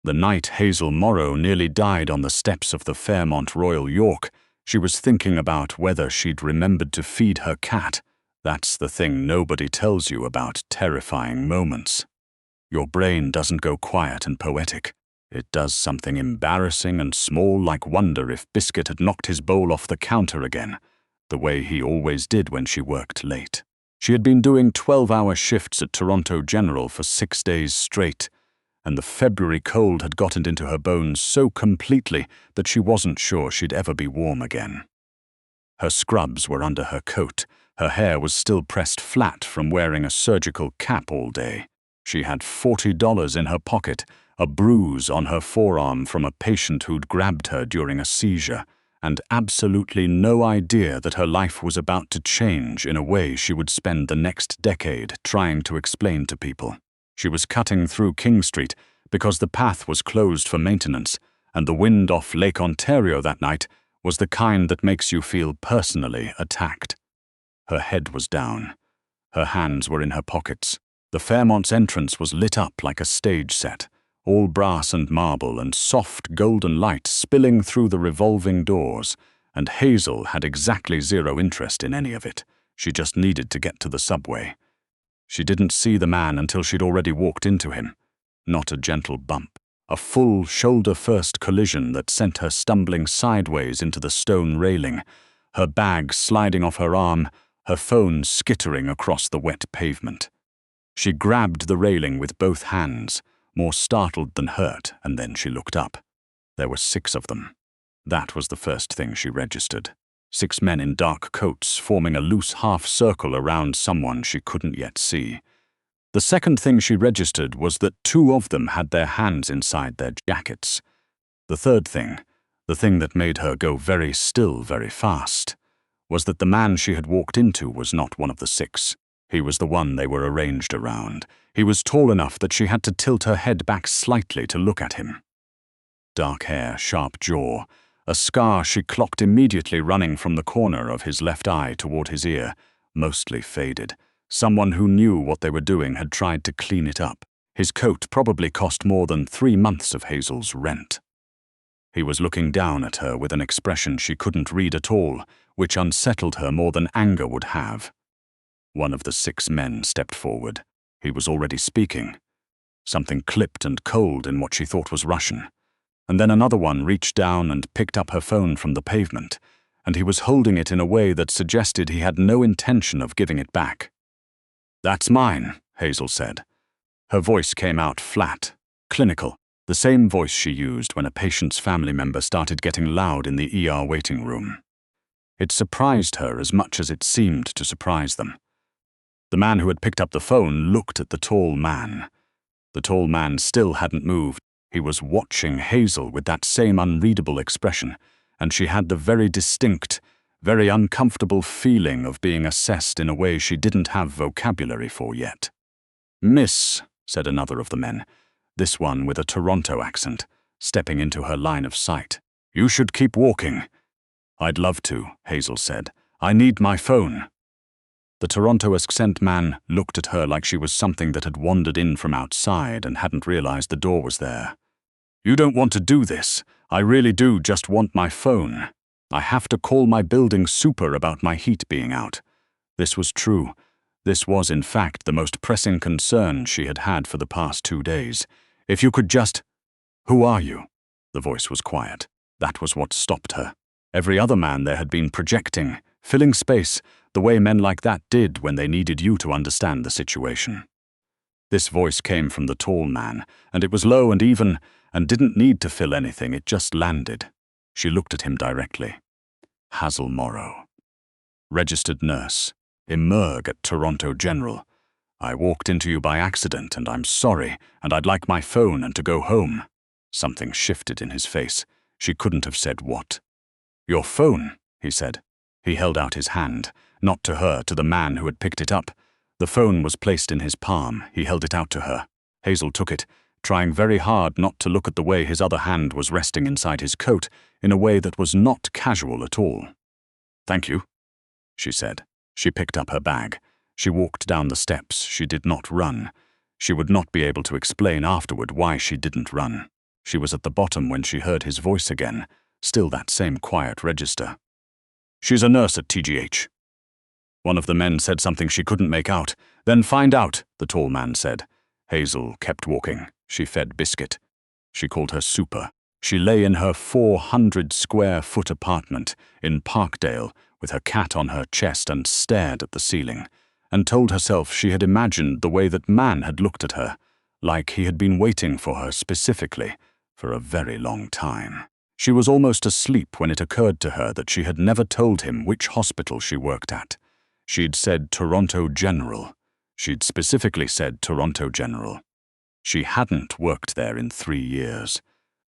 The night Hazel Morrow nearly died on the steps of the Fairmont Royal York, she was thinking about whether she'd remembered to feed her cat. That's the thing nobody tells you about terrifying moments. Your brain doesn't go quiet and poetic. It does something embarrassing and small, like wonder if Biscuit had knocked his bowl off the counter again, the way he always did when she worked late. She had been doing 12-hour shifts at Toronto General for 6 days straight, and the February cold had gotten into her bones so completely that she wasn't sure she'd ever be warm again. Her scrubs were under her coat. Her hair was still pressed flat from wearing a surgical cap all day. She had $40 in her pocket, a bruise on her forearm from a patient who'd grabbed her during a seizure, and absolutely no idea that her life was about to change in a way she would spend the next decade trying to explain to people. She was cutting through King Street because the path was closed for maintenance, and the wind off Lake Ontario that night was the kind that makes you feel personally attacked. Her head was down. Her hands were in her pockets. The Fairmont's entrance was lit up like a stage set, all brass and marble and soft golden light spilling through the revolving doors, and Hazel had exactly zero interest in any of it. She just needed to get to the subway. She didn't see the man until she'd already walked into him. Not a gentle bump. A full shoulder-first collision that sent her stumbling sideways into the stone railing, her bag sliding off her arm, her phone skittering across the wet pavement. She grabbed the railing with both hands, more startled than hurt, and then she looked up. There were 6 of them. That was the first thing she registered. 6 men in dark coats forming a loose half-circle around someone she couldn't yet see. The second thing she registered was that 2 of them had their hands inside their jackets. The third thing, the thing that made her go very still very fast, was that the man she had walked into was not one of the 6. He was the one they were arranged around. He was tall enough that she had to tilt her head back slightly to look at him. Dark hair, sharp jaw, a scar she clocked immediately running from the corner of his left eye toward his ear, mostly faded. Someone who knew what they were doing had tried to clean it up. His coat probably cost more than 3 months of Hazel's rent. He was looking down at her with an expression she couldn't read at all, which unsettled her more than anger would have. One of the 6 men stepped forward. He was already speaking. Something clipped and cold in what she thought was Russian. And then another one reached down and picked up her phone from the pavement, and he was holding it in a way that suggested he had no intention of giving it back. "That's mine," Hazel said. Her voice came out flat, clinical, the same voice she used when a patient's family member started getting loud in the ER waiting room. It surprised her as much as it seemed to surprise them. The man who had picked up the phone looked at the tall man. The tall man still hadn't moved. He was watching Hazel with that same unreadable expression, and she had the very distinct, very uncomfortable feeling of being assessed in a way she didn't have vocabulary for yet. "Miss," said another of the men, this one with a Toronto accent, stepping into her line of sight. "You should keep walking." "I'd love to," Hazel said. "I need my phone." The Toronto accent man looked at her like she was something that had wandered in from outside and hadn't realized the door was there. "You don't want to do this. I really do just want my phone. I have to call my building super about my heat being out." This was true. This was, in fact, the most pressing concern she had had for the past 2 days. "If you could just—" "Who are you?" The voice was quiet. That was what stopped her. Every other man there had been projecting, filling space, the way men like that did when they needed you to understand the situation. This voice came from the tall man, and it was low and even, and didn't need to fill anything, it just landed. She looked at him directly. Hazel Morrow. Registered nurse. Emerg at Toronto General. "I walked into you by accident, and I'm sorry, and I'd like my phone and to go home." Something shifted in his face. She couldn't have said what. "Your phone," he said. He held out his hand, not to her, to the man who had picked it up. The phone was placed in his palm. He held it out to her. Hazel took it, trying very hard not to look at the way his other hand was resting inside his coat in a way that was not casual at all. "Thank you," she said. She picked up her bag. She walked down the steps. She did not run. She would not be able to explain afterward why she didn't run. She was at the bottom when she heard his voice again, still that same quiet register. "She's a nurse at TGH." One of the men said something she couldn't make out. "Then find out," the tall man said. Hazel kept walking. She fed Biscuit. She called her Super. She lay in her 400-square-foot apartment in Parkdale with her cat on her chest and stared at the ceiling, and told herself she had imagined the way that man had looked at her, like he had been waiting for her specifically for a very long time. She was almost asleep when it occurred to her that she had never told him which hospital she worked at. She'd said Toronto General. She'd specifically said Toronto General. She hadn't worked there in 3 years.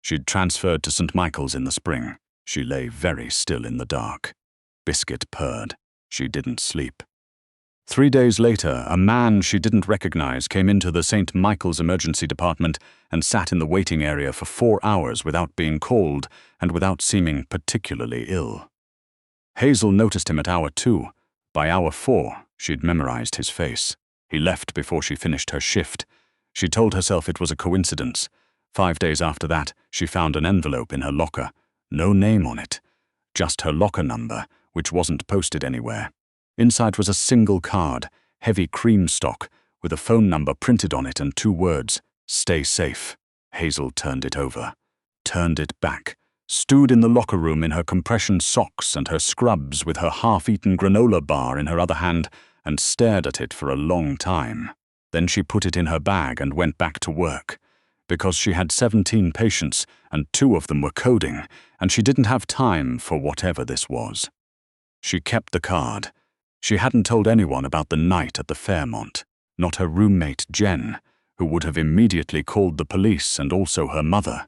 She'd transferred to St. Michael's in the spring. She lay very still in the dark. Biscuit purred. She didn't sleep. 3 days later, a man she didn't recognize came into the St. Michael's emergency department and sat in the waiting area for 4 hours without being called and without seeming particularly ill. Hazel noticed him at hour 2. By hour 4, she'd memorized his face. He left before she finished her shift. She told herself it was a coincidence. 5 days after that, she found an envelope in her locker. No name on it. Just her locker number, which wasn't posted anywhere. Inside was a single card, heavy cream stock, with a phone number printed on it and 2 words, "Stay safe." Hazel turned it over. Turned it back. Stood in the locker room in her compression socks and her scrubs with her half-eaten granola bar in her other hand and stared at it for a long time. Then she put it in her bag and went back to work. Because she had 17 patients and 2 of them were coding, and she didn't have time for whatever this was. She kept the card. She hadn't told anyone about the night at the Fairmont, not her roommate Jen, who would have immediately called the police, and also her mother.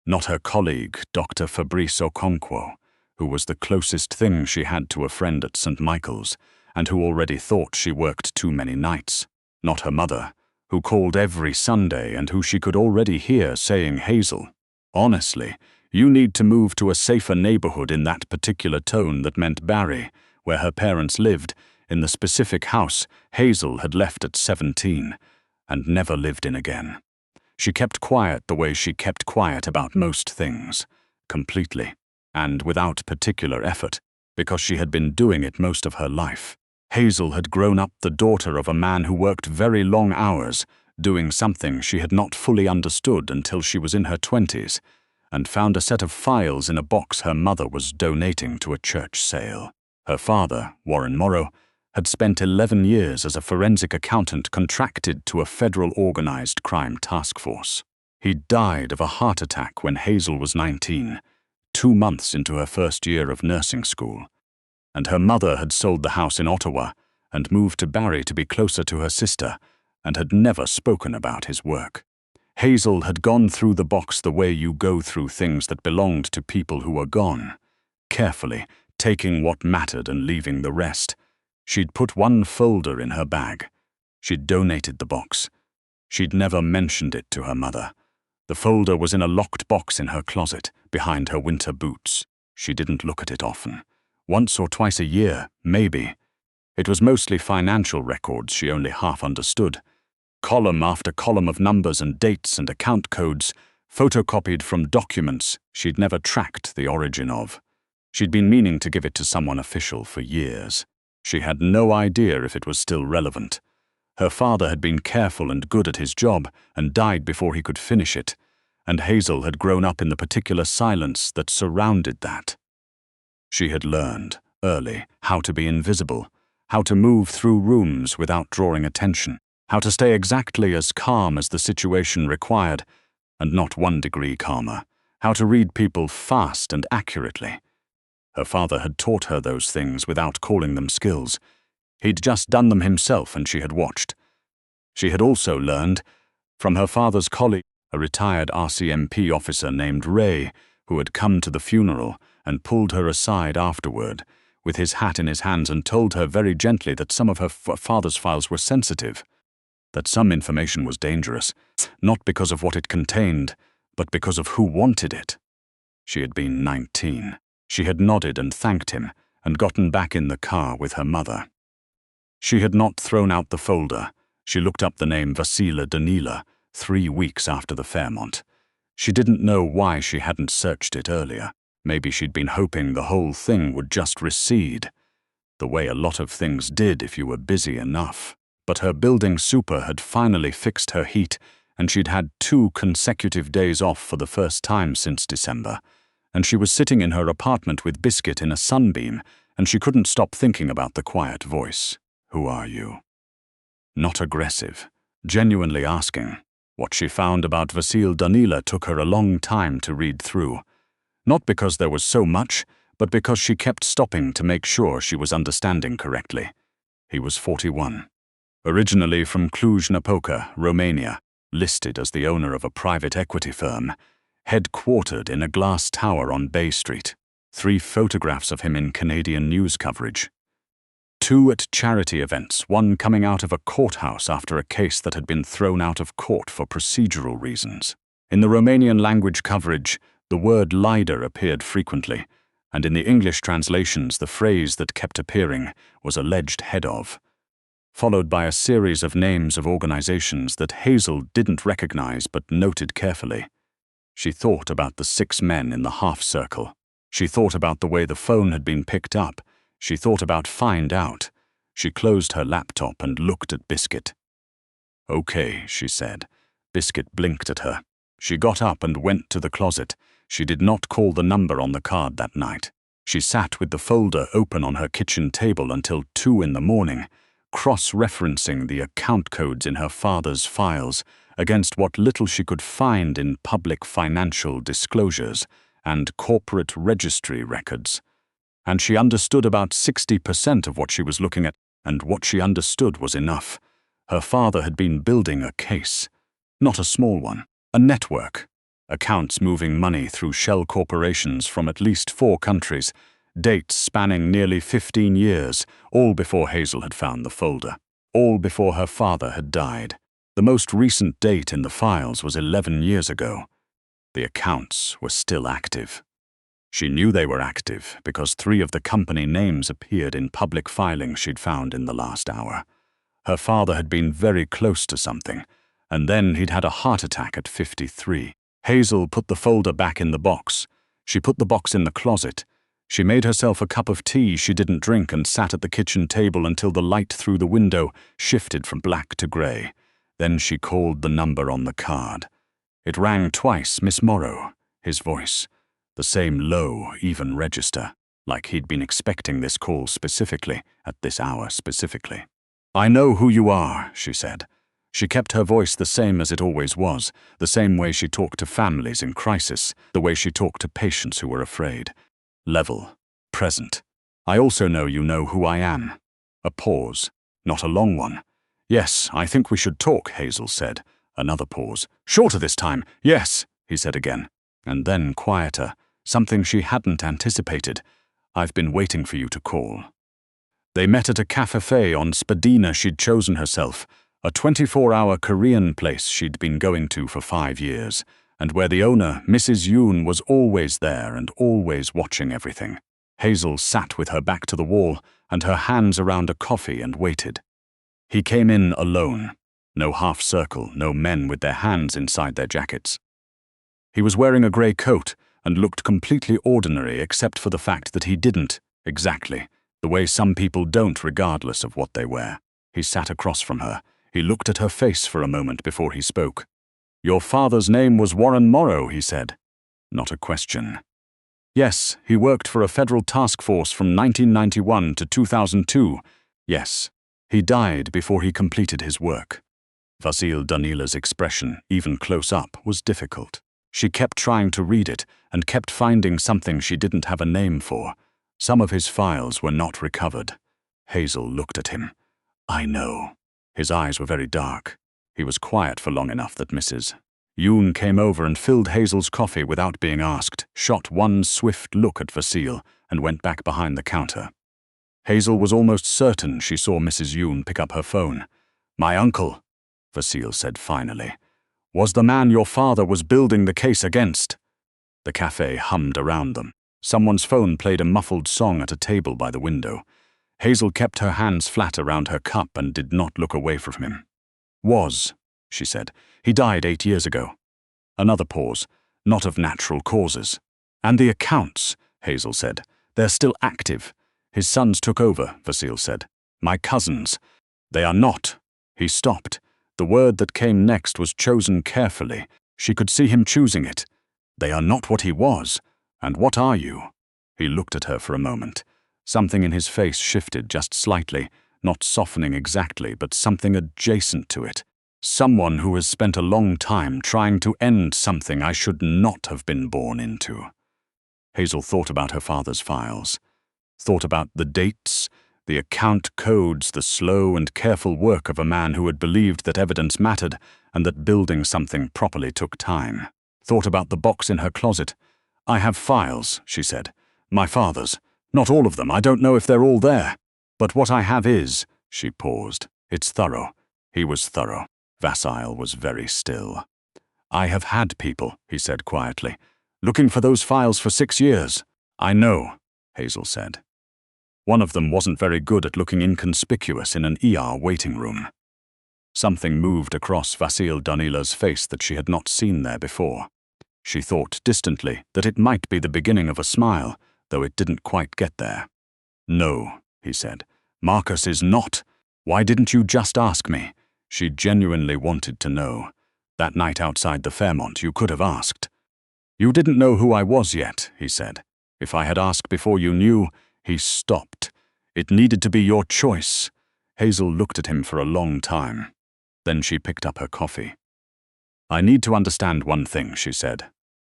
Not her colleague, Dr. Fabrice Okonkwo, who was the closest thing she had to a friend at St. Michael's, and who already thought she worked too many nights. Not her mother, who called every Sunday and who she could already hear saying, "Hazel, honestly, you need to move to a safer neighborhood," in that particular tone that meant Barrie, where her parents lived, in the specific house Hazel had left at 17 and never lived in again. She kept quiet the way she kept quiet about most things, completely, and without particular effort, because she had been doing it most of her life. Hazel had grown up the daughter of a man who worked very long hours, doing something she had not fully understood until she was in her 20s, and found a set of files in a box her mother was donating to a church sale. Her father, Warren Morrow, had spent 11 years as a forensic accountant contracted to a federal organized crime task force. He died of a heart attack when Hazel was 19, 2 months into her first year of nursing school. And her mother had sold the house in Ottawa and moved to Barrie to be closer to her sister, and had never spoken about his work. Hazel had gone through the box the way you go through things that belonged to people who were gone, carefully, taking what mattered and leaving the rest. She'd put one folder in her bag. She'd donated the box. She'd never mentioned it to her mother. The folder was in a locked box in her closet, behind her winter boots. She didn't look at it often. Once or twice a year, maybe. It was mostly financial records she only half understood. Column after column of numbers and dates and account codes, photocopied from documents she'd never tracked the origin of. She'd been meaning to give it to someone official for years. She had no idea if it was still relevant. Her father had been careful and good at his job and died before he could finish it, and Hazel had grown up in the particular silence that surrounded that. She had learned, early, how to be invisible, how to move through rooms without drawing attention, how to stay exactly as calm as the situation required, and not 1 degree calmer, how to read people fast and accurately. Her father had taught her those things without calling them skills. He'd just done them himself and she had watched. She had also learned, from her father's colleague, a retired RCMP officer named Ray, who had come to the funeral and pulled her aside afterward, with his hat in his hands, and told her very gently that some of her father's files were sensitive, that some information was dangerous, not because of what it contained, but because of who wanted it. She had been 19. She had nodded and thanked him, and gotten back in the car with her mother. She had not thrown out the folder. She looked up the name Vasila Danila 3 weeks after the Fairmont. She didn't know why she hadn't searched it earlier. Maybe she'd been hoping the whole thing would just recede, the way a lot of things did if you were busy enough. But her building super had finally fixed her heat, and she'd had 2 consecutive days off for the first time since December. And she was sitting in her apartment with Biscuit in a sunbeam, and she couldn't stop thinking about the quiet voice. Who are you? Not aggressive, genuinely asking. What she found about Vasil Danila took her a long time to read through. Not because there was so much, but because she kept stopping to make sure she was understanding correctly. He was 41. Originally from Cluj-Napoca, Romania, listed as the owner of a private equity firm, headquartered in a glass tower on Bay Street. 3 photographs of him in Canadian news coverage. 2 at charity events, one coming out of a courthouse after a case that had been thrown out of court for procedural reasons. In the Romanian language coverage, the word leader appeared frequently, and in the English translations the phrase that kept appearing was alleged head of, followed by a series of names of organizations that Hazel didn't recognize but noted carefully. She thought about the 6 men in the half circle. She thought about the way the phone had been picked up. She thought about find out. She closed her laptop and looked at Biscuit. Okay, she said. Biscuit blinked at her. She got up and went to the closet. She did not call the number on the card that night. She sat with the folder open on her kitchen table until 2 in the morning, cross-referencing the account codes in her father's files against what little she could find in public financial disclosures and corporate registry records. And she understood about 60% of what she was looking at, and what she understood was enough. Her father had been building a case. Not a small one, a network. Accounts moving money through shell corporations from at least 4 countries, dates spanning nearly 15 years, all before Hazel had found the folder, all before her father had died. The most recent date in the files was 11 years ago. The accounts were still active. She knew they were active because 3 of the company names appeared in public filings she'd found in the last hour. Her father had been very close to something, and then he'd had a heart attack at 53. Hazel put the folder back in the box. She put the box in the closet. She made herself a cup of tea she didn't drink and sat at the kitchen table until the light through the window shifted from black to grey. Then she called the number on the card. It rang twice, Miss Morrow, his voice. The same low, even register, like he'd been expecting this call specifically, at this hour specifically. I know who you are, she said. She kept her voice the same as it always was, the same way she talked to families in crisis, the way she talked to patients who were afraid. Level, present. I also know you know who I am. A pause, not a long one. Yes, I think we should talk, Hazel said. Another pause. Shorter this time. Yes, he said again. And then quieter. Something she hadn't anticipated. I've been waiting for you to call. They met at a café on Spadina she'd chosen herself, a 24-hour Korean place she'd been going to for 5 years, and where the owner, Mrs. Yoon, was always there and always watching everything. Hazel sat with her back to the wall and her hands around a coffee and waited. He came in alone. No half circle, no men with their hands inside their jackets. He was wearing a grey coat and looked completely ordinary except for the fact that he didn't, exactly, the way some people don't regardless of what they wear. He sat across from her. He looked at her face for a moment before he spoke. Your father's name was Warren Morrow, he said. Not a question. Yes, he worked for a federal task force from 1991 to 2002. Yes, he died before he completed his work. Vasil Danila's expression, even close up, was difficult. She kept trying to read it and kept finding something she didn't have a name for. Some of his files were not recovered. Hazel looked at him. I know. His eyes were very dark. He was quiet for long enough that Mrs. Yoon came over and filled Hazel's coffee without being asked, shot one swift look at Vasil, and went back behind the counter. Hazel was almost certain she saw Mrs. Yoon pick up her phone. My uncle, Vasil said finally, was the man your father was building the case against. The cafe hummed around them. Someone's phone played a muffled song at a table by the window. Hazel kept her hands flat around her cup and did not look away from him. Was, she said. He died 8 years ago. Another pause. not of natural causes. And the accounts, Hazel said. They're still active. His sons took over, Vasil said. My cousins. They are not. He stopped. The word that came next was chosen carefully. She could see him choosing it. They are not what he was. And what are you? He looked at her for a moment. Something in his face shifted just slightly, not softening exactly, but something adjacent to it. Someone who has spent a long time trying to end something I should not have been born into. Hazel thought about her father's files. Thought about the dates, the account codes, the slow and careful work of a man who had believed that evidence mattered and that building something properly took time. Thought about the box in her closet. I have files, she said. My father's. Not all of them. I don't know if they're all there. But what I have is, she paused. It's thorough. He was thorough. Vasil was very still. I have had people, he said quietly, looking for those files for 6 years. I know, Hazel said. One of them wasn't very good at looking inconspicuous in an ER waiting room. Something moved across Vasil Danila's face that she had not seen there before. She thought distantly that it might be the beginning of a smile, though it didn't quite get there. No, he said. Marcus is not. Why didn't you just ask me? She genuinely wanted to know. That night outside the Fairmont, you could have asked. You didn't know who I was yet, he said. If I had asked before you knew, he stopped. It needed to be your choice. Hazel looked at him for a long time. Then she picked up her coffee. I need to understand one thing, she said.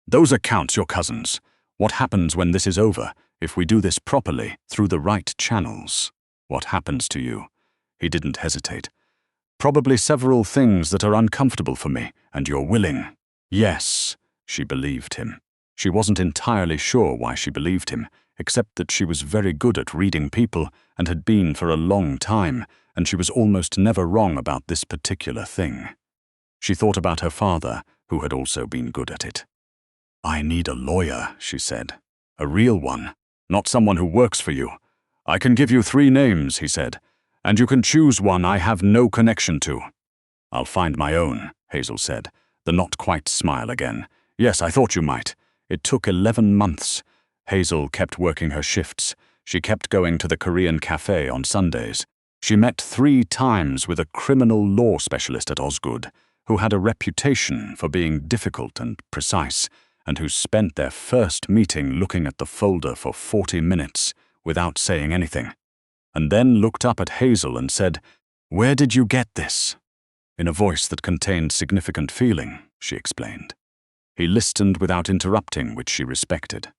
Those accounts, your cousins. What happens when this is over, if we do this properly, through the right channels? What happens to you? He didn't hesitate. Probably several things that are uncomfortable for me, and you're willing. Yes, she believed him. She wasn't entirely sure why she believed him, except that she was very good at reading people and had been for a long time, and she was almost never wrong about this particular thing. She thought about her father, who had also been good at it. I need a lawyer, she said. A real one, not someone who works for you. I can give you 3 names, he said, and you can choose one I have no connection to. I'll find my own, Hazel said, the not-quite smile again. Yes, I thought you might. It took 11 months. Hazel kept working her shifts. She kept going to the Korean cafe on Sundays. She met 3 times with a criminal law specialist at Osgood, who had a reputation for being difficult and precise, and who spent their first meeting looking at the folder for 40 minutes without saying anything, and then looked up at Hazel and said, Where did you get this? In a voice that contained significant feeling, she explained. He listened without interrupting, which she respected.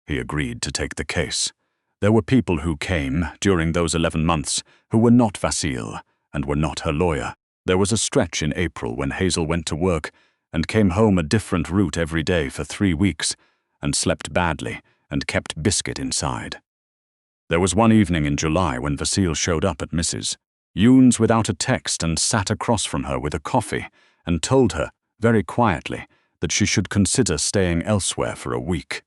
He agreed to take the case. There were people who came, during those 11 months, who were not Vasil and were not her lawyer. There was a stretch in April when Hazel went to work and came home a different route every day for 3 weeks, and slept badly and kept biscuit inside. There was one evening in July when Vasil showed up at Mrs. Yoon's without a text and sat across from her with a coffee and told her, very quietly, that she should consider staying elsewhere for a week.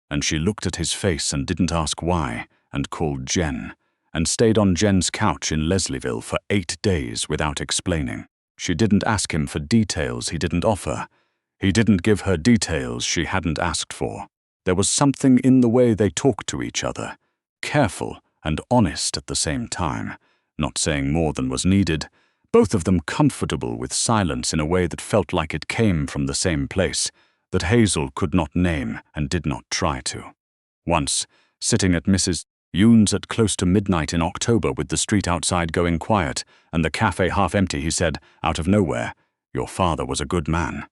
And she looked at his face and didn't ask why, and called Jen, and stayed on Jen's couch in Leslieville for 8 days without explaining. She didn't ask him for details he didn't offer. He didn't give her details she hadn't asked for. There was something in the way they talked to each other, careful and honest at the same time, not saying more than was needed, both of them comfortable with silence in a way that felt like it came from the same place, that Hazel could not name and did not try to. Once, sitting at Mrs. Yoon's at close to midnight in October with the street outside going quiet and the cafe half empty, he said, out of nowhere, Your father was a good man.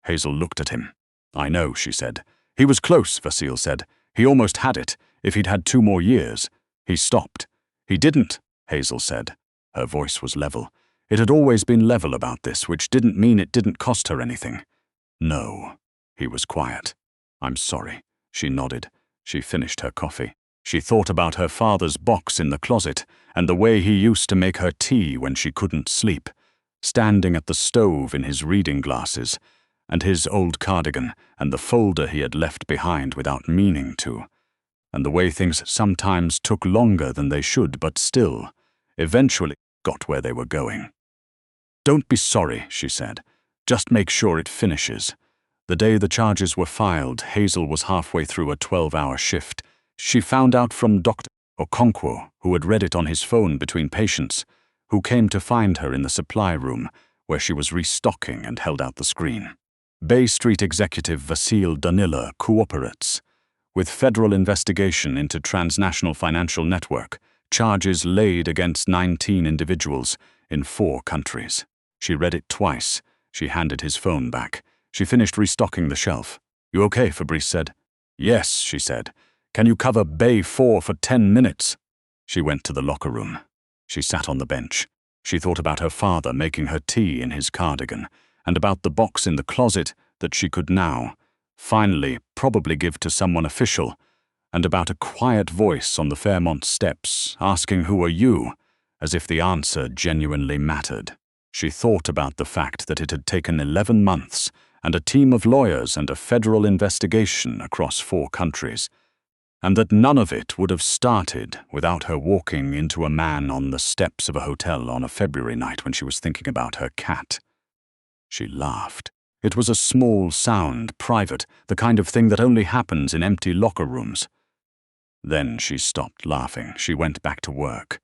Hazel looked at him. I know, she said. He was close, Vasil said. He almost had it, if he'd had 2 more years. He stopped. He didn't, Hazel said. Her voice was level. It had always been level about this, which didn't mean it didn't cost her anything. No. He was quiet. I'm sorry. She nodded. She finished her coffee. She thought about her father's box in the closet and the way he used to make her tea when she couldn't sleep, standing at the stove in his reading glasses, and his old cardigan and the folder he had left behind without meaning to, and the way things sometimes took longer than they should but still, eventually got where they were going. Don't be sorry, she said. Just make sure it finishes. The day the charges were filed, Hazel was halfway through a 12-hour shift. She found out from Dr. Okonkwo, who had read it on his phone between patients, who came to find her in the supply room, where she was restocking and held out the screen. Bay Street executive Vasil Danila cooperates with federal investigation into transnational financial network, charges laid against 19 individuals in 4 countries. She read it twice. She handed his phone back. She finished restocking the shelf. "You okay?" Fabrice said. "Yes," she said. "Can you cover Bay 4 for 10 minutes? She went to the locker room. She sat on the bench. She thought about her father making her tea in his cardigan, and about the box in the closet that she could now, finally, probably give to someone official, and about a quiet voice on the Fairmont steps asking, "Who are you?" as if the answer genuinely mattered. She thought about the fact that it had taken 11 months and a team of lawyers and a federal investigation across 4 countries, and that none of it would have started without her walking into a man on the steps of a hotel on a February night when she was thinking about her cat. She laughed. It was a small sound, private, the kind of thing that only happens in empty locker rooms. Then she stopped laughing. She went back to work.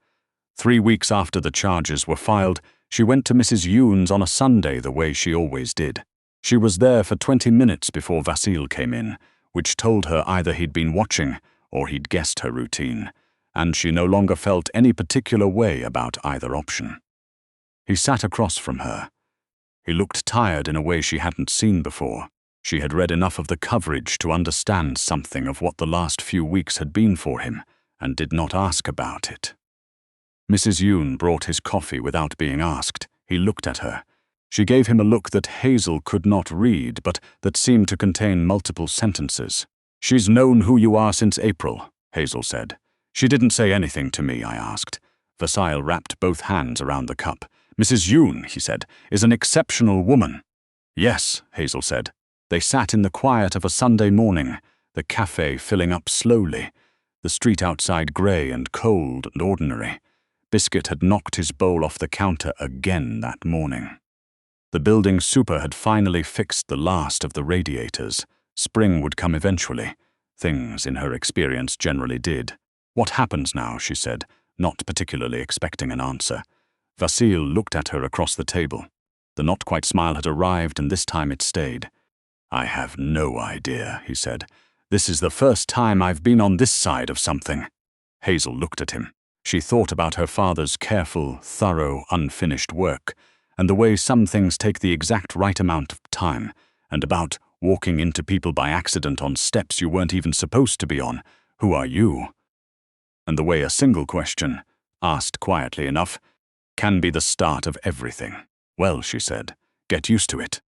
3 weeks after the charges were filed, she went to Mrs. Youn's on a Sunday the way she always did. She was there for 20 minutes before Vasil came in, which told her either he'd been watching or he'd guessed her routine, and she no longer felt any particular way about either option. He sat across from her. He looked tired in a way she hadn't seen before. She had read enough of the coverage to understand something of what the last few weeks had been for him, and did not ask about it. Mrs. Youn brought his coffee without being asked. He looked at her. She gave him a look that Hazel could not read, but that seemed to contain multiple sentences. "She's known who you are since April," Hazel said. "She didn't say anything to me," I asked. Vasil wrapped both hands around the cup. "Mrs. Youn," he said, "is an exceptional woman." "Yes," Hazel said. They sat in the quiet of a Sunday morning, the cafe filling up slowly, the street outside grey and cold and ordinary. Biscuit had knocked his bowl off the counter again that morning. The building super had finally fixed the last of the radiators. Spring would come eventually. Things, in her experience, generally did. "What happens now?" she said, not particularly expecting an answer. Vasil looked at her across the table. The not-quite smile had arrived, and this time it stayed. "I have no idea," he said. "This is the first time I've been on this side of something." Hazel looked at him. She thought about her father's careful, thorough, unfinished work, and the way some things take the exact right amount of time, and about walking into people by accident on steps you weren't even supposed to be on. "Who are you?" And the way a single question, asked quietly enough, can be the start of everything. "Well," she said, "get used to it."